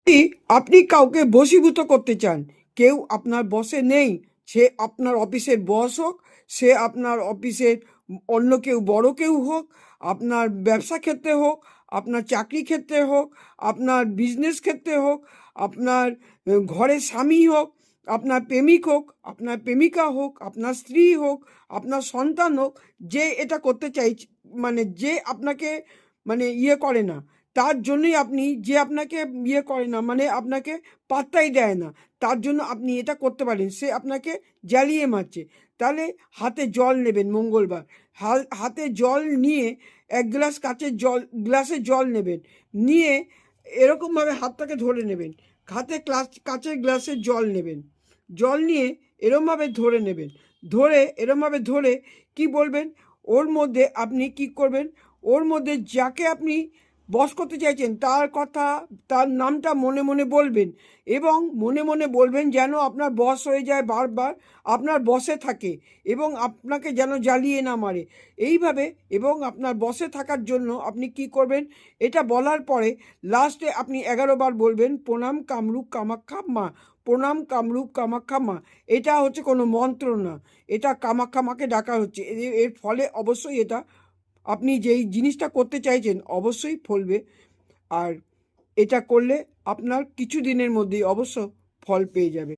যদি আপনি কাউকে বশীভূত করতে চান, কেউ আপনার বসে নেই, সে আপনার অফিসের বস হোক, সে আপনার অফিসের অন্য কেউ বড় কেউ হোক, আপনার ব্যবসা ক্ষেত্রে হোক, আপনার চাকরি ক্ষেত্রে হোক, আপনার বিজনেস ক্ষেত্রে হোক, আপনার ঘরের স্বামী হোক, আপনার প্রেমিক হোক, আপনার প্রেমিকা হোক, আপনার স্ত্রী হোক, আপনার সন্তান হোক, যে এটা করতে চাইছে, মানে যে আপনাকে ইয়ে করে না, তার জন্যই আপনি, যে আপনাকে ইয়ে করে না, মানে আপনাকে পাত্তাই দেয় না, তার জন্য আপনি এটা করতে পারেন। সে আপনাকে জ্বালিয়ে মারছে, তাহলে হাতে জল নেবেন মঙ্গলবার। হাতে জল নিয়ে এক গ্লাস কাচের জল, গ্লাসে জল নেবেন, নিয়ে এরকমভাবে হাতটাকে ধরে নেবেন। হাতে কাচের গ্লাসে জল নেবেন, জল নিয়ে এরমভাবে ধরে নেবেন, ধরে এরমভাবে ধরে কি বলবেন, ওর মধ্যে আপনি কি করবেন, ওর মধ্যে যাকে আপনি বশ করতে চাইছেন তার কথা, তার নামটা মনে মনে বলবেন, এবং মনে মনে বলবেন যেন আপনার বশ হয়ে যায়, বারবার আপনার বশে থাকে, এবং আপনাকে যেন জ্বালিয়ে না মারে এইভাবে। এবং আপনার বশে থাকার জন্য আপনি কি করবেন, এটা বলার পরে লাস্টে আপনি 11 বার বলবেন, প্রণাম কামরূপ কামাখ্যা মা, প্রণাম কামরূপ কামাখ্যা মা। এটা হচ্ছে কোনো মন্ত্র না, এটা কামাখ্যা মাকে ডাকা হচ্ছে। এর ফলে অবশ্যই এটা, আপনি যেই জিনিসটা করতে চাইছেন অবশ্যই ফলবে। আর এটা করলে আপনার কিছু দিনের মধ্যেই অবশ্য ফল পেয়ে যাবে।